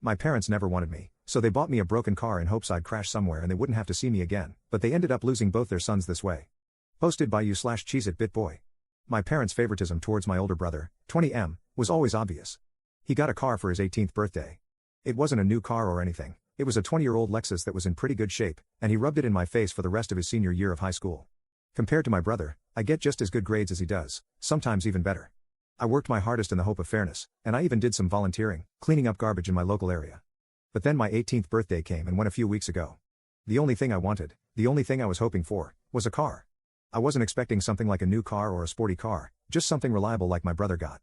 My parents never wanted me, so they bought me a broken car in hopes I'd crash somewhere and they wouldn't have to see me again, but they ended up losing both their sons this way. Posted by you/CheezItBitBoy. My parents' favoritism towards my older brother, 20M, was always obvious. He got a car for his 18th birthday. It wasn't a new car or anything, it was a 20-year-old Lexus that was in pretty good shape, and he rubbed it in my face for the rest of his senior year of high school. Compared to my brother, I get just as good grades as he does, sometimes even better. I worked my hardest in the hope of fairness, and I even did some volunteering, cleaning up garbage in my local area. But then my 18th birthday came and went a few weeks ago. The only thing I wanted, the only thing I was hoping for, was a car. I wasn't expecting something like a new car or a sporty car, just something reliable like my brother got.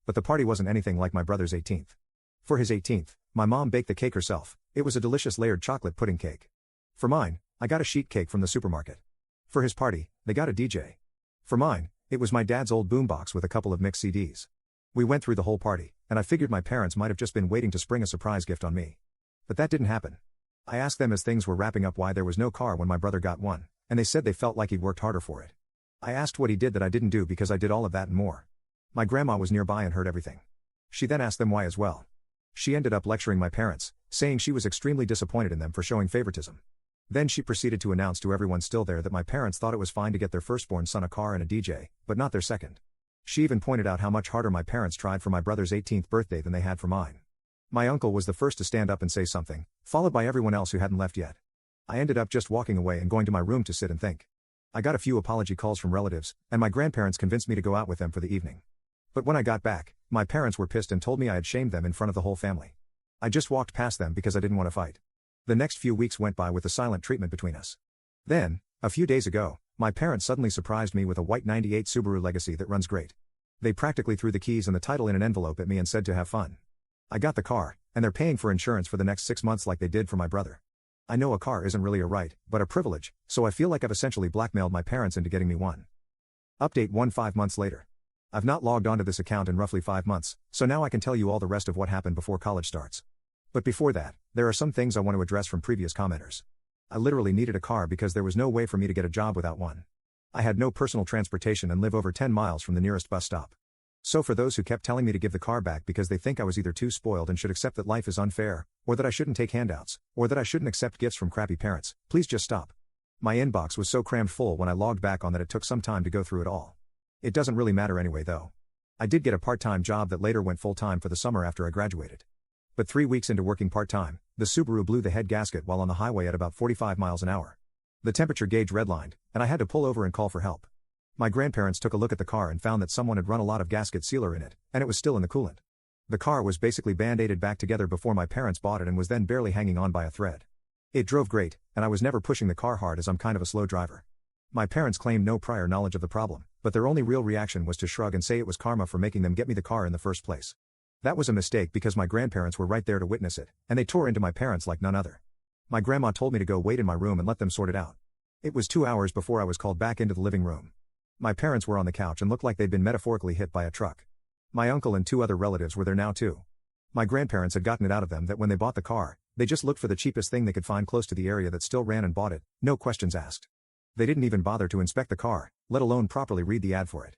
But the party wasn't anything like my brother's 18th. For his 18th, my mom baked the cake herself. It was a delicious layered chocolate pudding cake. For mine, I got a sheet cake from the supermarket. For his party, they got a DJ. For mine, it was my dad's old boombox with a couple of mixed CDs. We went through the whole party, and I figured my parents might have just been waiting to spring a surprise gift on me. But that didn't happen. I asked them as things were wrapping up why there was no car when my brother got one, and they said they felt like he'd worked harder for it. I asked what he did that I didn't do because I did all of that and more. My grandma was nearby and heard everything. She then asked them why as well. She ended up lecturing my parents, saying she was extremely disappointed in them for showing favoritism. Then she proceeded to announce to everyone still there that my parents thought it was fine to get their firstborn son a car and a DJ, but not their second. She even pointed out how much harder my parents tried for my brother's 18th birthday than they had for mine. My uncle was the first to stand up and say something, followed by everyone else who hadn't left yet. I ended up just walking away and going to my room to sit and think. I got a few apology calls from relatives, and my grandparents convinced me to go out with them for the evening. But when I got back, my parents were pissed and told me I had shamed them in front of the whole family. I just walked past them because I didn't want to fight. The next few weeks went by with the silent treatment between us. Then, a few days ago, my parents suddenly surprised me with a white 98 Subaru Legacy that runs great. They practically threw the keys and the title in an envelope at me and said to have fun. I got the car, and they're paying for insurance for the next 6 months like they did for my brother. I know a car isn't really a right, but a privilege, so I feel like I've essentially blackmailed my parents into getting me one. Update 5 months later. I've not logged onto this account in roughly 5 months, so now I can tell you all the rest of what happened before college starts. But before that, there are some things I want to address from previous commenters. I literally needed a car because there was no way for me to get a job without one. I had no personal transportation and live over 10 miles from the nearest bus stop. So for those who kept telling me to give the car back because they think I was either too spoiled and should accept that life is unfair, or that I shouldn't take handouts, or that I shouldn't accept gifts from crappy parents, please just stop. My inbox was so crammed full when I logged back on that it took some time to go through it all. It doesn't really matter anyway though. I did get a part-time job that later went full-time for the summer after I graduated. But 3 weeks into working part-time, the Subaru blew the head gasket while on the highway at about 45 miles an hour. The temperature gauge redlined, and I had to pull over and call for help. My grandparents took a look at the car and found that someone had run a lot of gasket sealer in it, and it was still in the coolant. The car was basically band-aided back together before my parents bought it and was then barely hanging on by a thread. It drove great, and I was never pushing the car hard as I'm kind of a slow driver. My parents claimed no prior knowledge of the problem, but their only real reaction was to shrug and say it was karma for making them get me the car in the first place. That was a mistake because my grandparents were right there to witness it, and they tore into my parents like none other. My grandma told me to go wait in my room and let them sort it out. It was 2 hours before I was called back into the living room. My parents were on the couch and looked like they'd been metaphorically hit by a truck. My uncle and 2 other relatives were there now too. My grandparents had gotten it out of them that when they bought the car, they just looked for the cheapest thing they could find close to the area that still ran and bought it, no questions asked. They didn't even bother to inspect the car, let alone properly read the ad for it.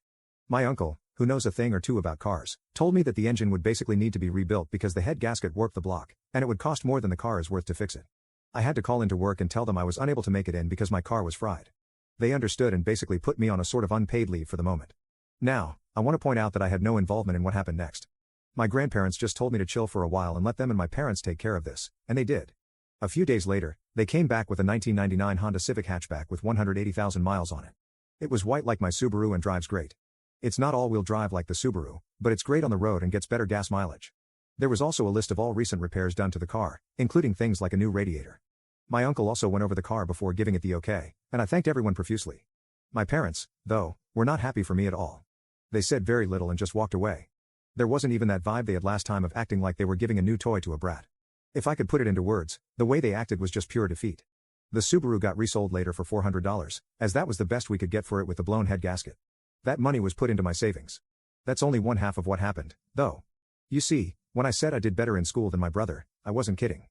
My uncle, who knows a thing or two about cars, told me that the engine would basically need to be rebuilt because the head gasket warped the block, and it would cost more than the car is worth to fix it. I had to call into work and tell them I was unable to make it in because my car was fried. They understood and basically put me on a sort of unpaid leave for the moment. Now, I want to point out that I had no involvement in what happened next. My grandparents just told me to chill for a while and let them and my parents take care of this, and they did. A few days later, they came back with a 1999 Honda Civic hatchback with 180,000 miles on it. It was white like my Subaru and drives great. It's not all-wheel drive like the Subaru, but it's great on the road and gets better gas mileage. There was also a list of all recent repairs done to the car, including things like a new radiator. My uncle also went over the car before giving it the okay, and I thanked everyone profusely. My parents, though, were not happy for me at all. They said very little and just walked away. There wasn't even that vibe they had last time of acting like they were giving a new toy to a brat. If I could put it into words, the way they acted was just pure defeat. The Subaru got resold later for $400, as that was the best we could get for it with the blown head gasket. That money was put into my savings. That's only one half of what happened, though. You see, when I said I did better in school than my brother, I wasn't kidding.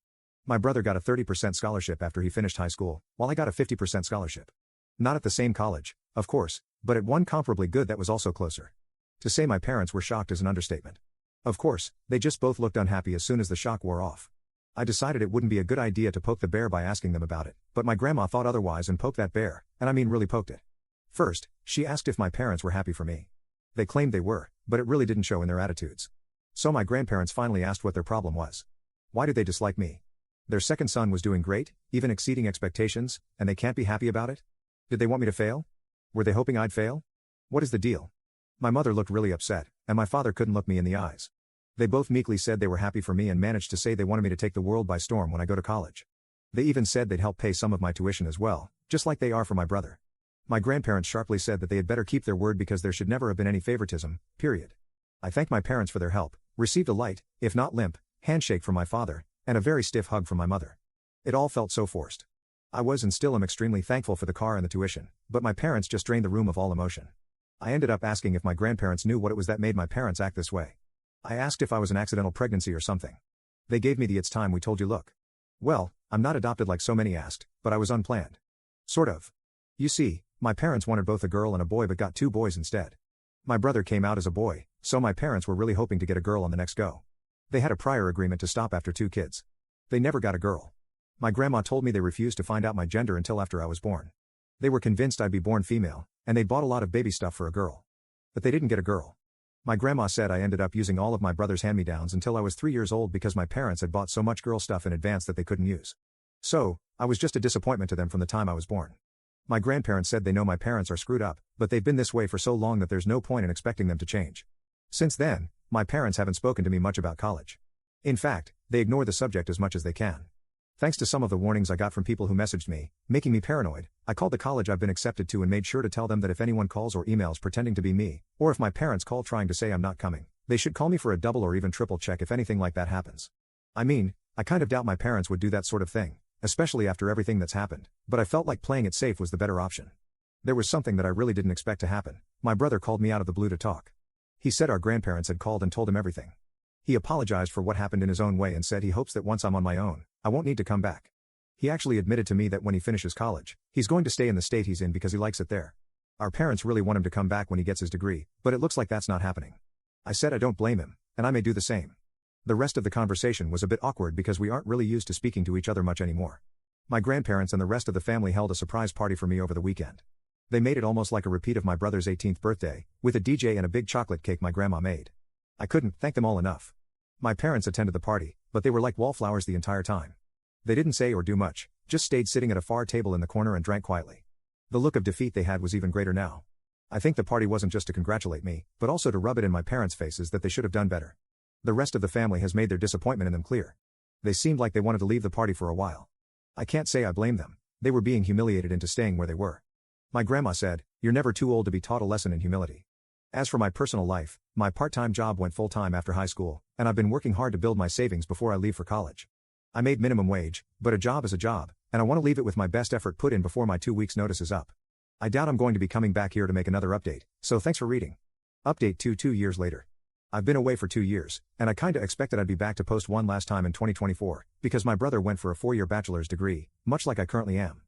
My brother got a 30% scholarship after he finished high school, while I got a 50% scholarship. Not at the same college, of course, but at one comparably good that was also closer. To say my parents were shocked is an understatement. Of course, they just both looked unhappy as soon as the shock wore off. I decided it wouldn't be a good idea to poke the bear by asking them about it, but my grandma thought otherwise and poked that bear, and I mean really poked it. First, she asked if my parents were happy for me. They claimed they were, but it really didn't show in their attitudes. So my grandparents finally asked what their problem was. Why did they dislike me? Their second son was doing great, even exceeding expectations, and they can't be happy about it? Did they want me to fail? Were they hoping I'd fail? What is the deal? My mother looked really upset, and my father couldn't look me in the eyes. They both meekly said they were happy for me and managed to say they wanted me to take the world by storm when I go to college. They even said they'd help pay some of my tuition as well, just like they are for my brother. My grandparents sharply said that they had better keep their word because there should never have been any favoritism, period. I thanked my parents for their help, received a light, if not limp, handshake from my father, and a very stiff hug from my mother. It all felt so forced. I was and still am extremely thankful for the car and the tuition, but my parents just drained the room of all emotion. I ended up asking if my grandparents knew what it was that made my parents act this way. I asked if I was an accidental pregnancy or something. They gave me the "it's time we told you" look. Well, I'm not adopted like so many asked, but I was unplanned. Sort of. You see, my parents wanted both a girl and a boy but got 2 boys instead. My brother came out as a boy, so my parents were really hoping to get a girl on the next go. They had a prior agreement to stop after 2 kids. They never got a girl. My grandma told me they refused to find out my gender until after I was born. They were convinced I'd be born female, and they bought a lot of baby stuff for a girl. But they didn't get a girl. My grandma said I ended up using all of my brother's hand-me-downs until I was 3 years old because my parents had bought so much girl stuff in advance that they couldn't use. So, I was just a disappointment to them from the time I was born. My grandparents said they know my parents are screwed up, but they've been this way for so long that there's no point in expecting them to change. Since then, my parents haven't spoken to me much about college. In fact, they ignore the subject as much as they can. Thanks to some of the warnings I got from people who messaged me, making me paranoid, I called the college I've been accepted to and made sure to tell them that if anyone calls or emails pretending to be me, or if my parents call trying to say I'm not coming, they should call me for a double or even triple check if anything like that happens. I mean, I kind of doubt my parents would do that sort of thing, especially after everything that's happened, but I felt like playing it safe was the better option. There was something that I really didn't expect to happen. My brother called me out of the blue to talk. He said our grandparents had called and told him everything. He apologized for what happened in his own way and said he hopes that once I'm on my own, I won't need to come back. He actually admitted to me that when he finishes college, he's going to stay in the state he's in because he likes it there. Our parents really want him to come back when he gets his degree, but it looks like that's not happening. I said I don't blame him, and I may do the same. The rest of the conversation was a bit awkward because we aren't really used to speaking to each other much anymore. My grandparents and the rest of the family held a surprise party for me over the weekend. They made it almost like a repeat of my brother's 18th birthday, with a DJ and a big chocolate cake my grandma made. I couldn't thank them all enough. My parents attended the party, but they were like wallflowers the entire time. They didn't say or do much, just stayed sitting at a far table in the corner and drank quietly. The look of defeat they had was even greater now. I think the party wasn't just to congratulate me, but also to rub it in my parents' faces that they should have done better. The rest of the family has made their disappointment in them clear. They seemed like they wanted to leave the party for a while. I can't say I blame them. They were being humiliated into staying where they were. My grandma said, "You're never too old to be taught a lesson in humility." As for my personal life, my part-time job went full-time after high school, and I've been working hard to build my savings before I leave for college. I made minimum wage, but a job is a job, and I want to leave it with my best effort put in before my 2 weeks notice is up. I doubt I'm going to be coming back here to make another update, so thanks for reading. Update 2 years later. I've been away for 2 years, and I kinda expected I'd be back to post one last time in 2024, because my brother went for a 4-year bachelor's degree, much like I currently am.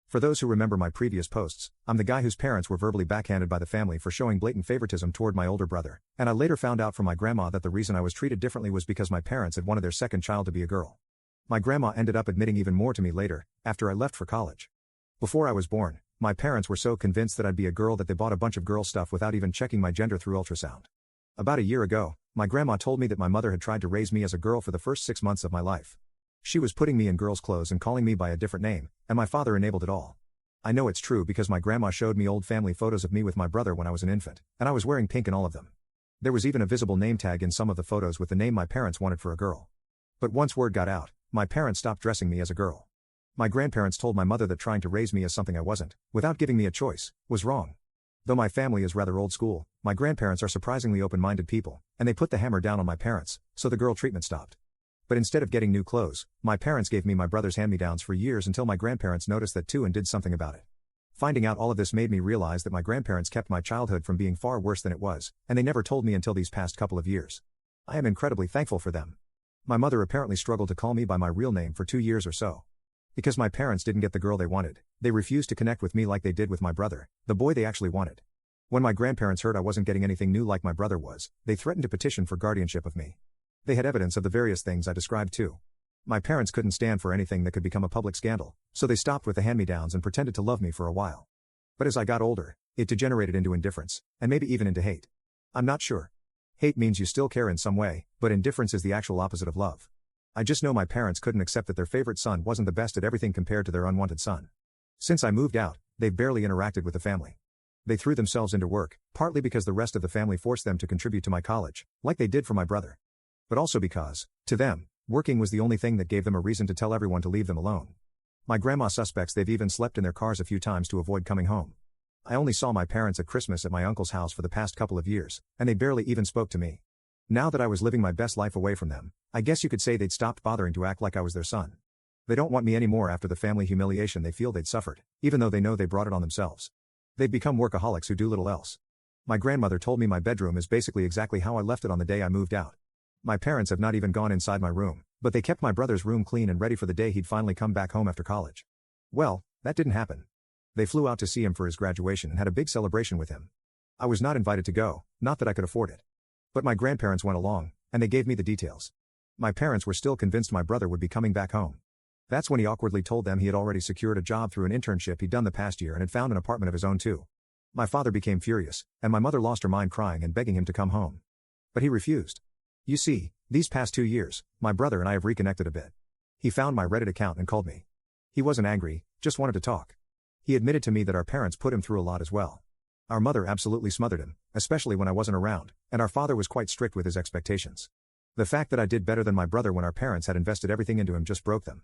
For those who remember my previous posts, I'm the guy whose parents were verbally backhanded by the family for showing blatant favoritism toward my older brother, and I later found out from my grandma that the reason I was treated differently was because my parents had wanted their second child to be a girl. My grandma ended up admitting even more to me later, after I left for college. Before I was born, my parents were so convinced that I'd be a girl that they bought a bunch of girl stuff without even checking my gender through ultrasound. About a year ago, my grandma told me that my mother had tried to raise me as a girl for the first 6 months of my life. She was putting me in girls' clothes and calling me by a different name, and my father enabled it all. I know it's true because my grandma showed me old family photos of me with my brother when I was an infant, and I was wearing pink in all of them. There was even a visible name tag in some of the photos with the name my parents wanted for a girl. But once word got out, my parents stopped dressing me as a girl. My grandparents told my mother that trying to raise me as something I wasn't, without giving me a choice, was wrong. Though my family is rather old school, my grandparents are surprisingly open-minded people, and they put the hammer down on my parents, so the girl treatment stopped. But instead of getting new clothes, my parents gave me my brother's hand-me-downs for years until my grandparents noticed that too and did something about it. Finding out all of this made me realize that my grandparents kept my childhood from being far worse than it was, and they never told me until these past couple of years. I am incredibly thankful for them. My mother apparently struggled to call me by my real name for 2 years or so. Because my parents didn't get the girl they wanted, they refused to connect with me like they did with my brother, the boy they actually wanted. When my grandparents heard I wasn't getting anything new like my brother was, they threatened to petition for guardianship of me. They had evidence of the various things I described too. My parents couldn't stand for anything that could become a public scandal, so they stopped with the hand-me-downs and pretended to love me for a while. But as I got older, it degenerated into indifference, and maybe even into hate. I'm not sure. Hate means you still care in some way, but indifference is the actual opposite of love. I just know my parents couldn't accept that their favorite son wasn't the best at everything compared to their unwanted son. Since I moved out, they've barely interacted with the family. They threw themselves into work, partly because the rest of the family forced them to contribute to my college, like they did for my brother. But also because, to them, working was the only thing that gave them a reason to tell everyone to leave them alone. My grandma suspects they've even slept in their cars a few times to avoid coming home. I only saw my parents at Christmas at my uncle's house for the past couple of years, and they barely even spoke to me. Now that I was living my best life away from them, I guess you could say they'd stopped bothering to act like I was their son. They don't want me anymore after the family humiliation they feel they'd suffered, even though they know they brought it on themselves. They've become workaholics who do little else. My grandmother told me my bedroom is basically exactly how I left it on the day I moved out. My parents have not even gone inside my room, but they kept my brother's room clean and ready for the day he'd finally come back home after college. Well, that didn't happen. They flew out to see him for his graduation and had a big celebration with him. I was not invited to go, not that I could afford it. But my grandparents went along, and they gave me the details. My parents were still convinced my brother would be coming back home. That's when he awkwardly told them he had already secured a job through an internship he'd done the past year and had found an apartment of his own too. My father became furious, and my mother lost her mind crying and begging him to come home. But he refused. You see, these past 2 years, my brother and I have reconnected a bit. He found my Reddit account and called me. He wasn't angry, just wanted to talk. He admitted to me that our parents put him through a lot as well. Our mother absolutely smothered him, especially when I wasn't around, and our father was quite strict with his expectations. The fact that I did better than my brother when our parents had invested everything into him just broke them.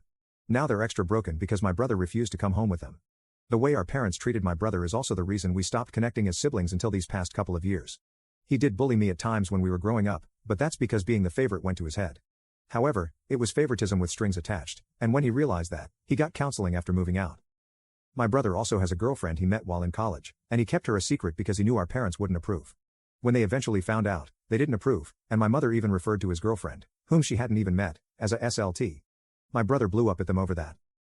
Now they're extra broken because my brother refused to come home with them. The way our parents treated my brother is also the reason we stopped connecting as siblings until these past couple of years. He did bully me at times when we were growing up, but that's because being the favorite went to his head. However, it was favoritism with strings attached, and when he realized that, he got counseling after moving out. My brother also has a girlfriend he met while in college, and he kept her a secret because he knew our parents wouldn't approve. When they eventually found out, they didn't approve, and my mother even referred to his girlfriend, whom she hadn't even met, as a SLT. My brother blew up at them over that.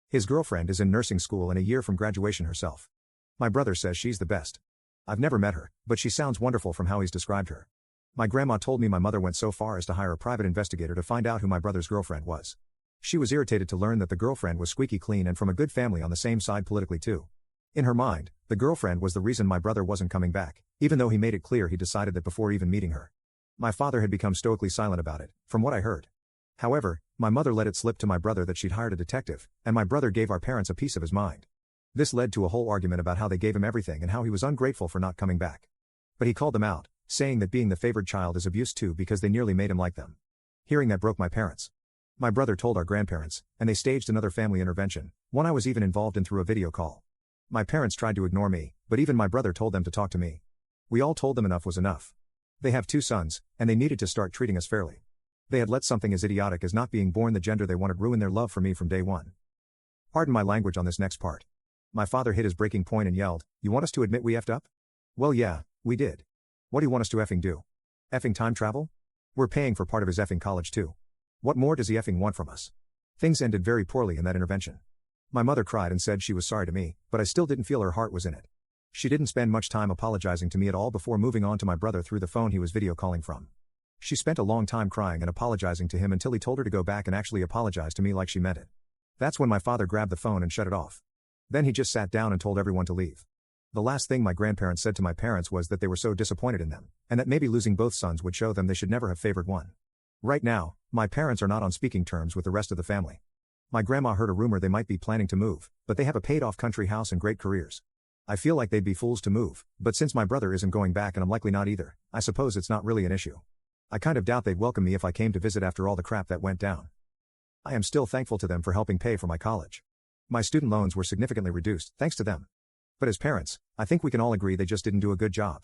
His girlfriend is in nursing school and a year from graduation herself. My brother says she's the best. I've never met her, but she sounds wonderful from how he's described her. My grandma told me my mother went so far as to hire a private investigator to find out who my brother's girlfriend was. She was irritated to learn that the girlfriend was squeaky clean and from a good family on the same side politically too. In her mind, the girlfriend was the reason my brother wasn't coming back, even though he made it clear he decided that before even meeting her. My father had become stoically silent about it, from what I heard. However, my mother let it slip to my brother that she'd hired a detective, and my brother gave our parents a piece of his mind. This led to a whole argument about how they gave him everything and how he was ungrateful for not coming back. But he called them out, saying that being the favored child is abuse too because they nearly made him like them. Hearing that broke my parents. My brother told our grandparents, and they staged another family intervention, one I was even involved in through a video call. My parents tried to ignore me, but even my brother told them to talk to me. We all told them enough was enough. They have 2 sons, and they needed to start treating us fairly. They had let something as idiotic as not being born the gender they wanted ruin their love for me from day one. Pardon my language on this next part. My father hit his breaking point and yelled, "You want us to admit we effed up?" Well yeah, we did. What do you want us to effing do? Effing time travel? We're paying for part of his effing college too. What more does he effing want from us? Things ended very poorly in that intervention. My mother cried and said she was sorry to me, but I still didn't feel her heart was in it. She didn't spend much time apologizing to me at all before moving on to my brother through the phone he was video calling from. She spent a long time crying and apologizing to him until he told her to go back and actually apologize to me like she meant it. That's when my father grabbed the phone and shut it off. Then he just sat down and told everyone to leave. The last thing my grandparents said to my parents was that they were so disappointed in them, and that maybe losing both sons would show them they should never have favored one. Right now, my parents are not on speaking terms with the rest of the family. My grandma heard a rumor they might be planning to move, but they have a paid-off country house and great careers. I feel like they'd be fools to move, but since my brother isn't going back and I'm likely not either, I suppose it's not really an issue. I kind of doubt they'd welcome me if I came to visit after all the crap that went down. I am still thankful to them for helping pay for my college. My student loans were significantly reduced, thanks to them. But as parents, I think we can all agree they just didn't do a good job.